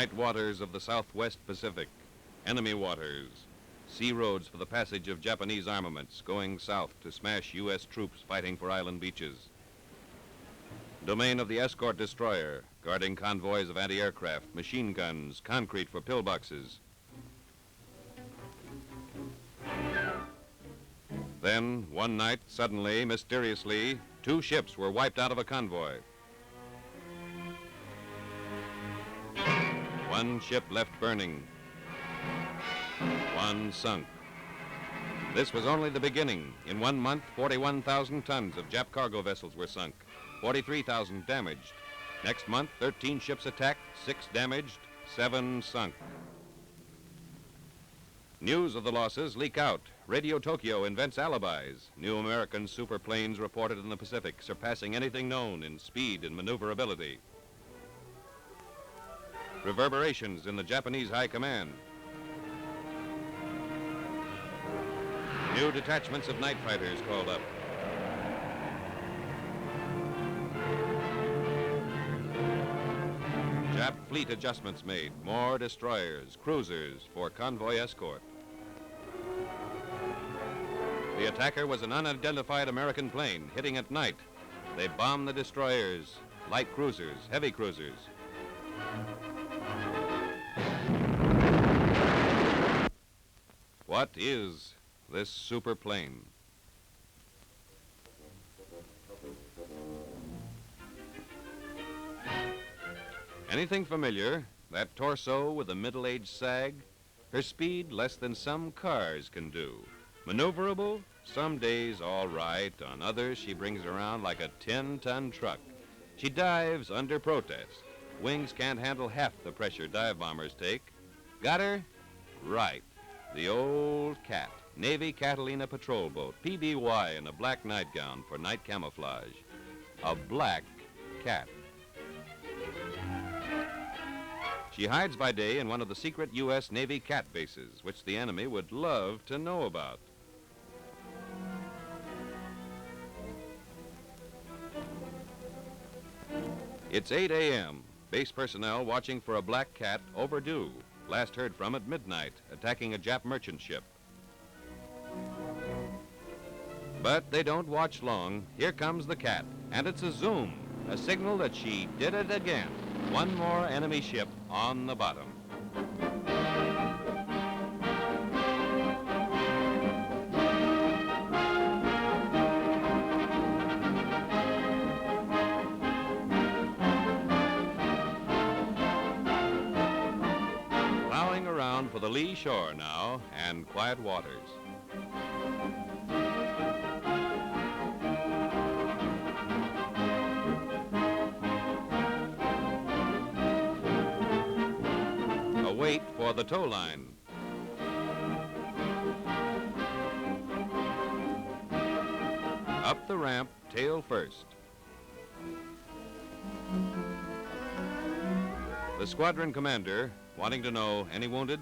Night waters of the Southwest Pacific, enemy waters, sea roads for the passage of Japanese armaments going south to smash U.S. troops fighting for island beaches. Domain of the escort destroyer, guarding convoys of anti-aircraft, machine guns, concrete for pillboxes. Then, one night, suddenly, mysteriously, 2 ships were wiped out of a convoy. 1 ship left burning. 1 sunk. This was only the beginning. In 1 month, 41,000 tons of Jap cargo vessels were sunk, 43,000 damaged. Next month, 13 ships attacked, 6 damaged, 7 sunk. News of the losses leak out. Radio Tokyo invents alibis. New American superplanes reported in the Pacific, surpassing anything known in speed and maneuverability. Reverberations in the Japanese High Command. New detachments of night fighters called up. Jap fleet adjustments made. More destroyers, cruisers for convoy escort. The attacker was an unidentified American plane hitting at night. They bombed the destroyers, light cruisers, heavy cruisers. What is this super plane? Anything familiar? That torso with a middle-aged sag? Her speed less than some cars can do. Maneuverable? Some days all right. On others, she brings around like a 10-ton truck. She dives under protest. Wings can't handle half the pressure dive bombers take. Got her? Right. The old Cat. Navy Catalina patrol boat. PBY in a black nightgown for night camouflage. A black cat. She hides by day in one of the secret U.S. Navy cat bases, which the enemy would love to know about. It's 8 a.m. Base personnel watching for a black cat overdue. Last heard from at midnight, attacking a Jap merchant ship. But they don't watch long. Here comes the cat, and it's a zoom, a signal that she did it again. One more enemy ship on the bottom. Plowing around for the lee shore now and quiet waters. Wait for the tow line. Up the ramp, tail first. The squadron commander wanting to know, any wounded?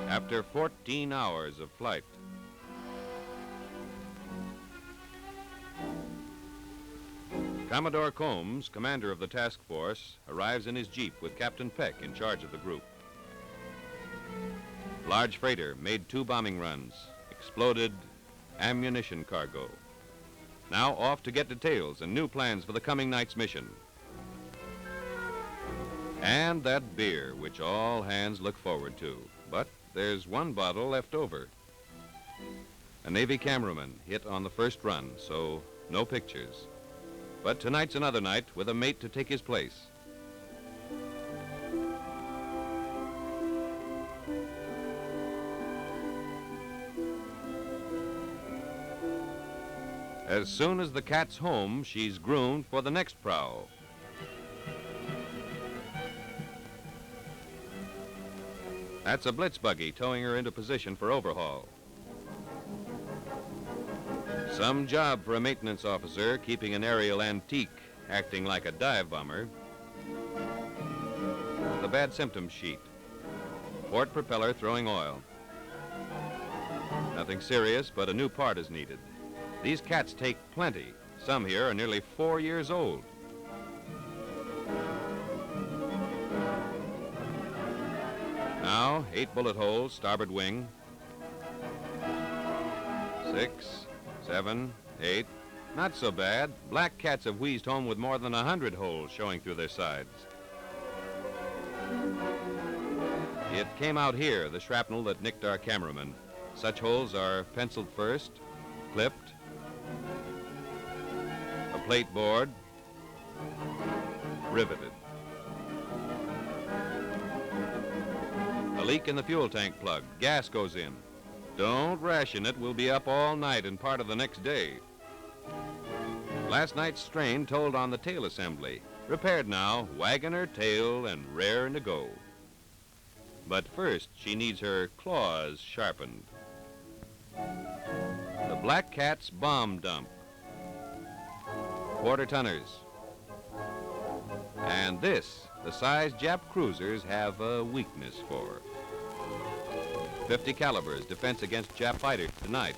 After 14 hours of flight. Commodore Combs, commander of the task force, arrives in his Jeep with Captain Peck in charge of the group. Large freighter made 2 bombing runs, exploded ammunition cargo. Now off to get details and new plans for the coming night's mission. And that beer, which all hands look forward to. But there's 1 bottle left over. A Navy cameraman hit on the first run, so no pictures. But tonight's another night with a mate to take his place. As soon as the cat's home, she's groomed for the next prowl. That's a blitz buggy towing her into position for overhaul. Some job for a maintenance officer keeping an aerial antique acting like a dive bomber. The bad symptoms sheet. Port propeller throwing oil. Nothing serious, but a new part is needed. These cats take plenty. Some here are nearly 4 years old. Now, 8 bullet holes, starboard wing. 6, 7, 8. Not so bad. Black cats have wheezed home with more than 100 holes showing through their sides. It came out here, the shrapnel that nicked our cameraman. Such holes are penciled first, clipped, a plate board, riveted. A leak in the fuel tank plug. Gas goes in. Don't ration it. We'll be up all night and part of the next day. Last night's strain told on the tail assembly. Repaired now, wagon her tail and raring to go. But first, she needs her claws sharpened. The Black Cat's bomb dump. Quarter-tonners. And this, the size Jap cruisers have a weakness for. 50 calibers, defense against Jap fighters tonight.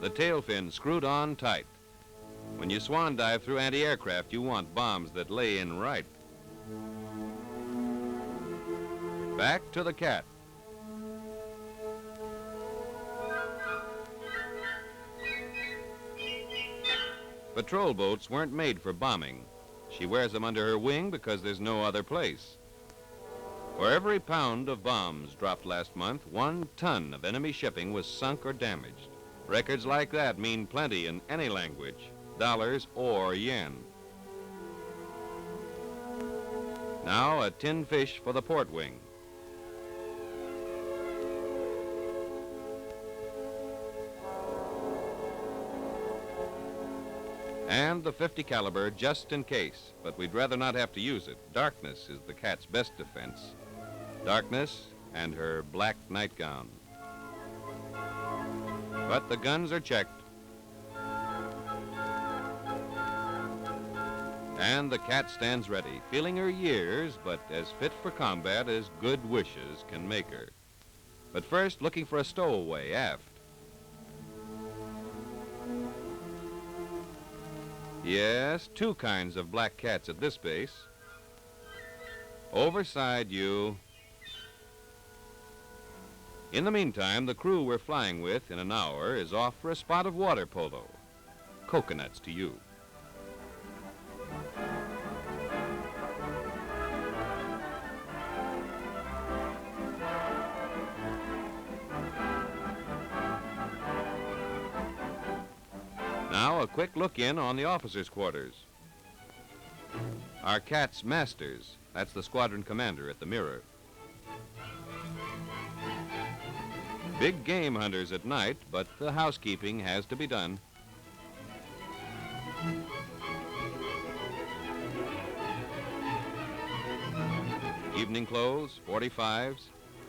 The tail fin screwed on tight. When you swan dive through anti-aircraft, you want bombs that lay in right. Back to the cat. Patrol boats weren't made for bombing. She wears them under her wing because there's no other place. For every pound of bombs dropped last month, 1 ton of enemy shipping was sunk or damaged. Records like that mean plenty in any language, dollars or yen. Now a tin fish for the port wing. And the 50 caliber just in case, but we'd rather not have to use it. Darkness is the cat's best defense. Darkness and her black nightgown. But the guns are checked. And the cat stands ready, feeling her years, but as fit for combat as good wishes can make her. But first, looking for a stowaway aft. Yes, 2 kinds of black cats at this base. Overside you. In the meantime, the crew we're flying with in an hour is off for a spot of water polo. Coconuts to you. Now a quick look in on the officers' quarters. Our cat's masters, that's the squadron commander at the mirror. Big game hunters at night, but the housekeeping has to be done. Evening clothes, 45s,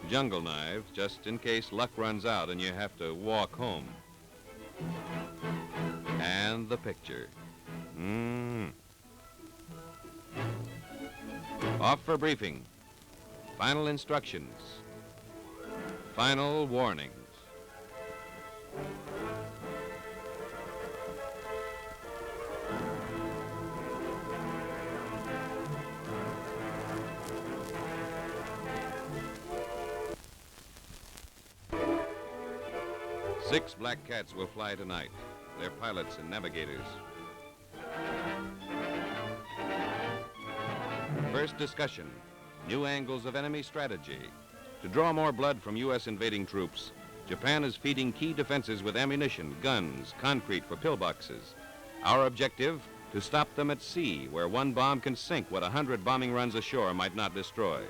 jungle knives, just in case luck runs out and you have to walk home. And the picture. Off for briefing. Final instructions. Final warnings. Six black cats will fly tonight. They're pilots and navigators. First discussion, new angles of enemy strategy. To draw more blood from U.S. invading troops, Japan is feeding key defenses with ammunition, guns, concrete for pillboxes. Our objective, to stop them at sea, where 1 bomb can sink what 100 bombing runs ashore might not destroy.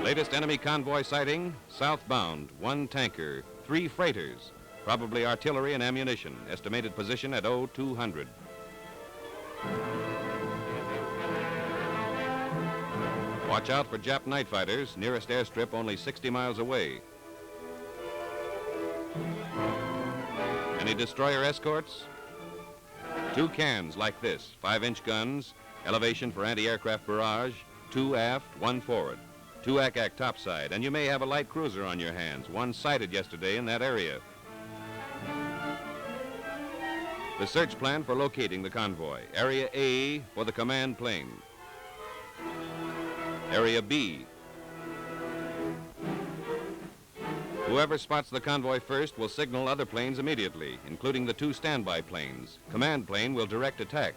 Latest enemy convoy sighting, southbound, 1 tanker, 3 freighters, probably artillery and ammunition, estimated position at 0200. Watch out for Jap night fighters, nearest airstrip only 60 miles away. Any destroyer escorts? 2 cans like this, 5-inch guns, Elevation for anti-aircraft barrage, 2 aft, 1 forward. 2 ack topside, and you may have a light cruiser on your hands, one sighted yesterday in that area. The search plan for locating the convoy. Area A for the command plane. Area B. Whoever spots the convoy first will signal other planes immediately, including the 2 standby planes. Command plane will direct attack.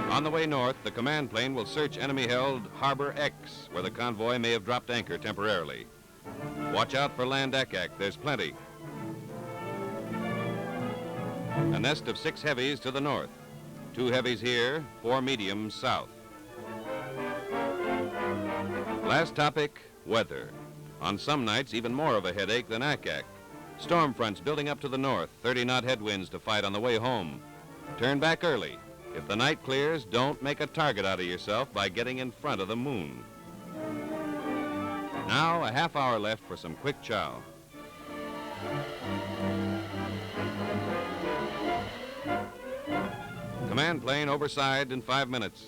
On the way north, the command plane will search enemy-held Harbor X, where the convoy may have dropped anchor temporarily. Watch out for land ack, there's plenty. A nest of 6 heavies to the north. 2 heavies here, 4 mediums south. Last topic, weather. On some nights, even more of a headache than ack. Storm fronts building up to the north, 30-knot headwinds to fight on the way home. Turn back early. If the night clears, don't make a target out of yourself by getting in front of the moon. Now, a half hour left for some quick chow. Command plane overside in 5 minutes.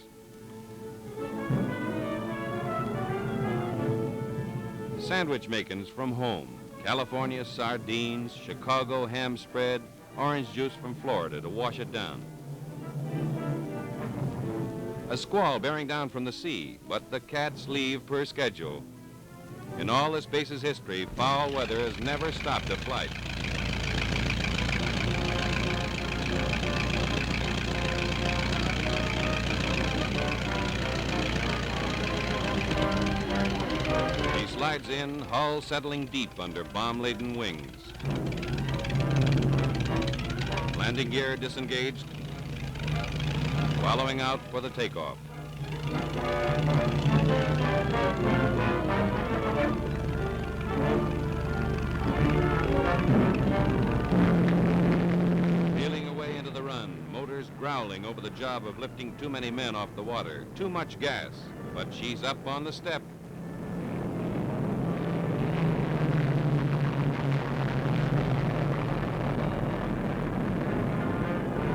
Sandwich makings from home. California sardines, Chicago ham spread, orange juice from Florida to wash it down. A squall bearing down from the sea, but the cats leave per schedule. In all this base's history, foul weather has never stopped a flight. He slides in, hull settling deep under bomb-laden wings. Landing gear disengaged. Following out for the takeoff. Peeling away into the run, motors growling over the job of lifting too many men off the water. Too much gas, but she's up on the step.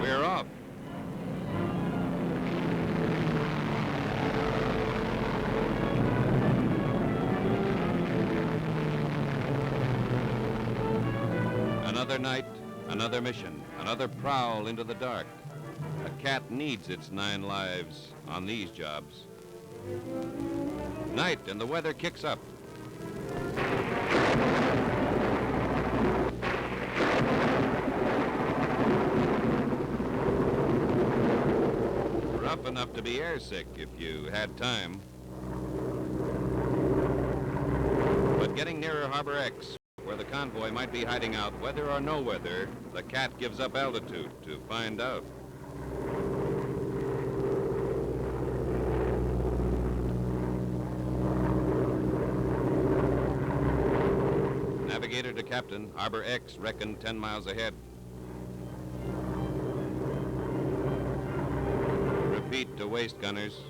We're off. Another night, another mission, another prowl into the dark. A cat needs its 9 lives on these jobs. Night and the weather kicks up. Rough enough to be airsick if you had time. But getting nearer Harbor X, where the convoy might be hiding out, weather or no weather, the cat gives up altitude to find out. Navigator to captain, Harbor X reckoned 10 miles ahead. Repeat to waist gunners.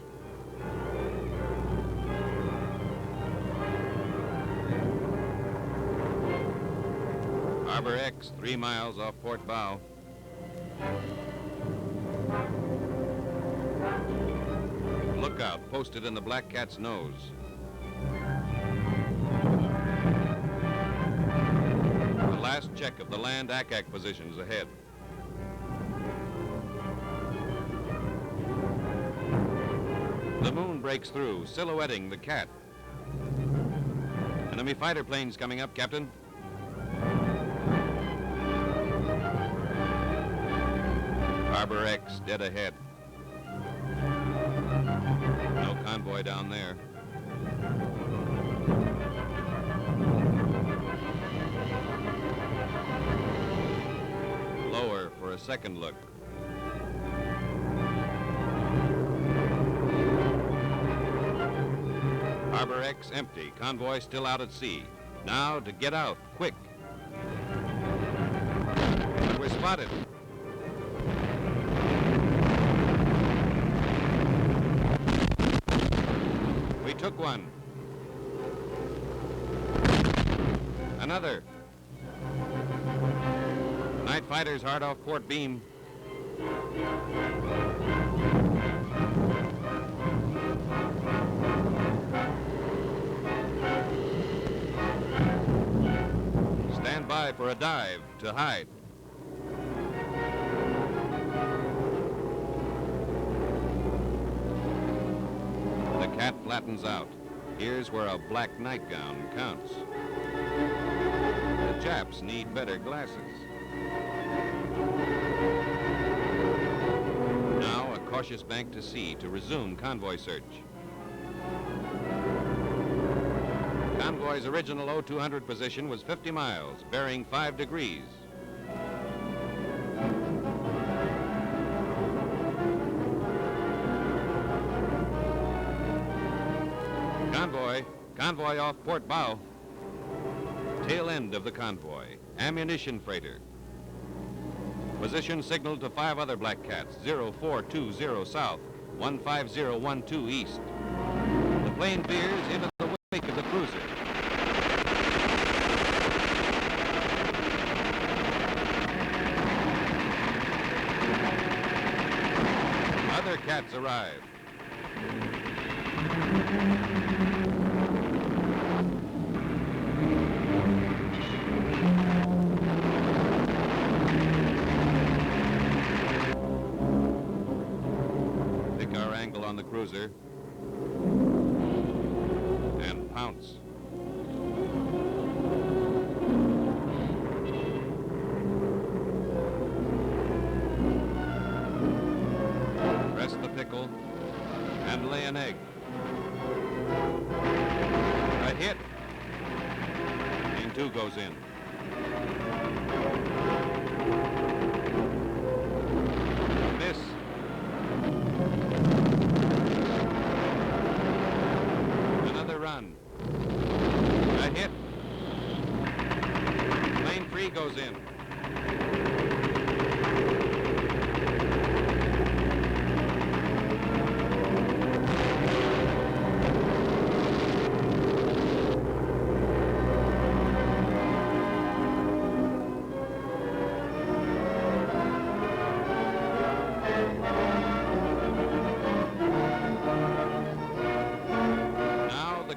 Harbor X, 3 miles off port bow. Lookout posted in the Black Cat's nose. The last check of the land ack positions ahead. The moon breaks through, silhouetting the cat. Enemy fighter planes coming up, Captain. Harbor X dead ahead. No convoy down there. Lower for a second look. Harbor X empty, convoy still out at sea. Now to get out, quick. We're spotted. We took one. Another. Night fighters hard off port beam. Stand by for a dive to hide. The cat flattens out. Here's where a black nightgown counts. The Japs need better glasses. Now a cautious bank to sea to resume convoy search. Convoy's original O-200 position was 50 miles, bearing 5 degrees. Convoy off port bow. Tail end of the convoy, ammunition freighter. Position signaled to 5 other black cats, 0420 south, 15012 east. The plane veers into the wake of the cruiser. Other cats arrive. Pick our angle on the cruiser and pounce. Press the pickle and lay an egg. A hit. Plane 2 goes in. Miss. Another run. A hit. Plane 3 goes in.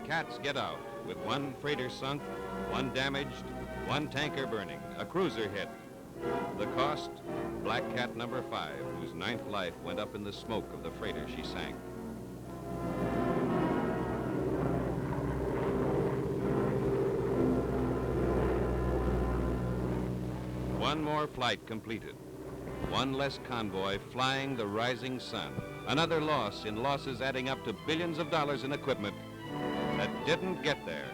Cats get out with 1 freighter sunk, 1 damaged, 1 tanker burning, a cruiser hit. The cost, Black Cat number 5, whose 9th life went up in the smoke of the freighter she sank. One more flight completed. 1 less convoy flying the rising sun. Another loss in losses adding up to billions of dollars in equipment that didn't get there.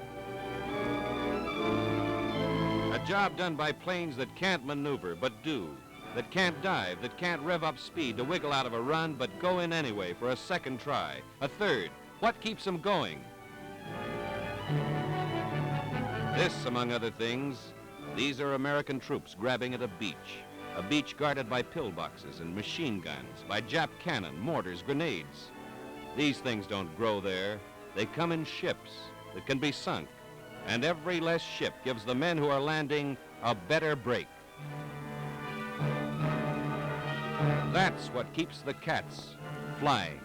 A job done by planes that can't maneuver but do, that can't dive, that can't rev up speed to wiggle out of a run but go in anyway for a second try, a third. What keeps them going? This, among other things, these are American troops grabbing at a beach guarded by pillboxes and machine guns, by Jap cannon, mortars, grenades. These things don't grow there. They come in ships that can be sunk, and every less ship gives the men who are landing a better break. That's what keeps the cats flying.